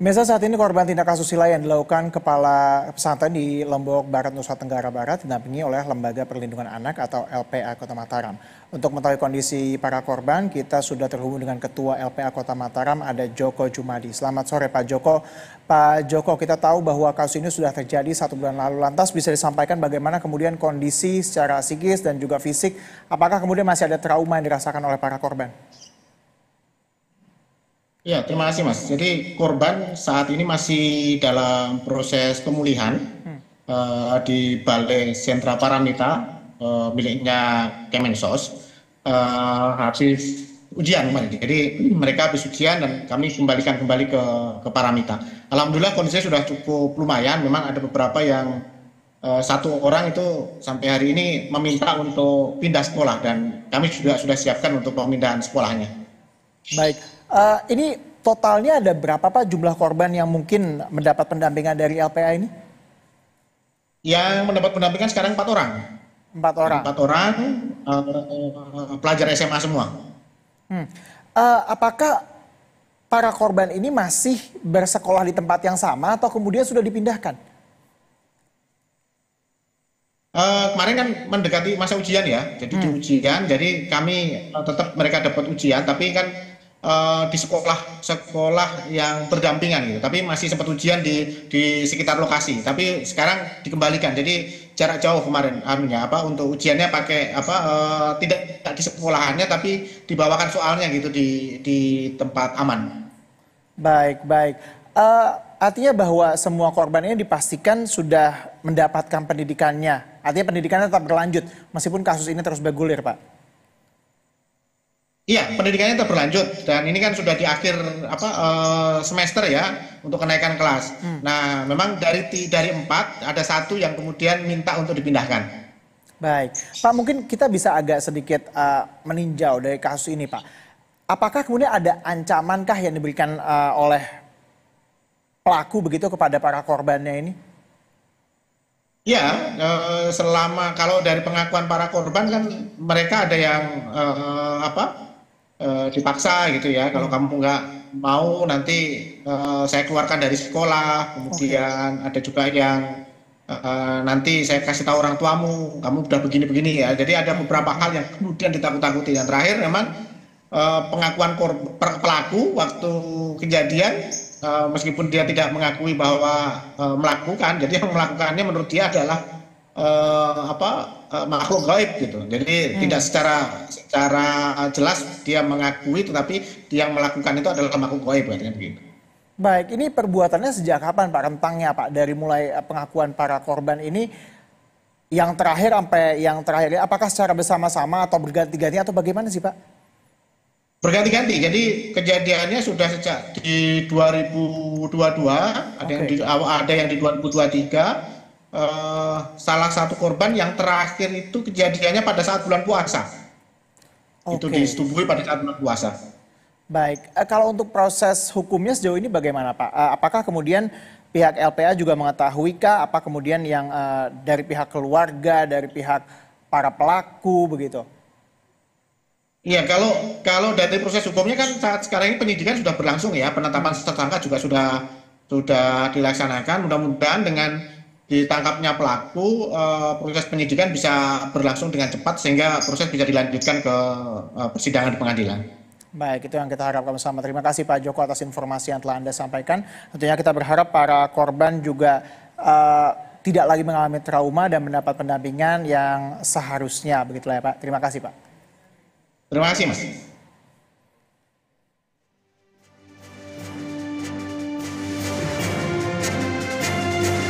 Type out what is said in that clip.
Pemirsa, saat ini korban tindak asusila yang dilakukan kepala pesantren di Lombok Barat, Nusa Tenggara Barat didampingi oleh Lembaga Perlindungan Anak atau LPA Kota Mataram. Untuk mengetahui kondisi para korban, kita sudah terhubung dengan Ketua LPA Kota Mataram, ada Joko Jumadi. Selamat sore Pak Joko. Pak Joko, kita tahu bahwa kasus ini sudah terjadi 1 bulan lalu. Lantas bisa disampaikan bagaimana kemudian kondisi secara psikis dan juga fisik? Apakah kemudian masih ada trauma yang dirasakan oleh para korban? Ya, terima kasih Mas. Jadi korban saat ini masih dalam proses pemulihan di Balai Sentra Paramita miliknya Kemensos habis ujian kemarin. Jadi mereka habis ujian dan kami kembalikan kembali ke Paramita. Alhamdulillah kondisinya sudah cukup lumayan. Memang ada beberapa yang satu orang itu sampai hari ini meminta untuk pindah sekolah dan kami sudah siapkan untuk pemindahan sekolahnya. Baik, ini totalnya ada berapa Pak jumlah korban yang mungkin mendapat pendampingan dari LPA ini? Yang mendapat pendampingan sekarang 4 orang. 4 orang? 4 orang pelajar SMA semua. Apakah para korban ini masih bersekolah di tempat yang sama atau kemudian sudah dipindahkan? Kemarin kan mendekati masa ujian ya, jadi di ujian, jadi kami tetap mereka dapat ujian, tapi kan di sekolah yang berdampingan gitu, tapi masih sempat ujian di sekitar lokasi, tapi sekarang dikembalikan, jadi jarak jauh kemarin untuk ujiannya pakai tidak di sekolahannya, tapi dibawakan soalnya gitu di tempat aman. Baik, baik. Artinya bahwa semua korban ini dipastikan sudah mendapatkan pendidikannya, artinya pendidikannya tetap berlanjut meskipun kasus ini terus bergulir, Pak. Iya, pendidikannya tetap berlanjut dan ini kan sudah di akhir semester ya untuk kenaikan kelas. Nah, memang dari 4 ada 1 yang kemudian minta untuk dipindahkan. Baik, Pak, mungkin kita bisa agak sedikit meninjau dari kasus ini, Pak. Apakah kemudian ada ancamankah yang diberikan oleh pelaku begitu kepada para korbannya ini? Ya, selama kalau dari pengakuan para korban kan mereka ada yang dipaksa gitu ya, kalau kamu nggak mau nanti saya keluarkan dari sekolah, kemudian ada juga yang nanti saya kasih tahu orang tuamu, kamu udah begini-begini ya. Jadi ada beberapa hal yang kemudian ditakut-takuti. Yang terakhir memang pengakuan pelaku waktu kejadian, meskipun dia tidak mengakui bahwa melakukan, jadi yang melakukannya menurut dia adalah makhluk gaib gitu. Jadi tidak secara jelas dia mengakui, tetapi yang melakukan itu adalah makhluk gaib katanya begitu. Baik, ini perbuatannya sejak kapan Pak rentangnya Pak, dari mulai pengakuan para korban ini yang terakhir sampai yang terakhir, apakah secara bersama-sama atau berganti-ganti atau bagaimana sih Pak? Berganti-ganti. Jadi kejadiannya sudah sejak di 2022, ada yang di 2023. Salah satu korban yang terakhir itu kejadiannya pada saat bulan puasa. Itu disetubuhi pada saat bulan puasa. Baik, kalau untuk proses hukumnya sejauh ini bagaimana Pak? Apakah kemudian pihak LPA juga mengetahui kah? Apa kemudian yang dari pihak keluarga, dari pihak para pelaku begitu? Iya, kalau dari proses hukumnya kan saat sekarang ini penyidikan sudah berlangsung ya, penetapan tersangka juga sudah dilaksanakan. Mudah-mudahan dengan ditangkapnya pelaku, proses penyidikan bisa berlangsung dengan cepat sehingga proses bisa dilanjutkan ke persidangan di pengadilan. Baik, itu yang kita harapkan bersama. Terima kasih Pak Joko atas informasi yang telah Anda sampaikan. Tentunya kita berharap para korban juga tidak lagi mengalami trauma dan mendapat pendampingan yang seharusnya. Begitulah ya Pak. Terima kasih Pak. Terima kasih Mas.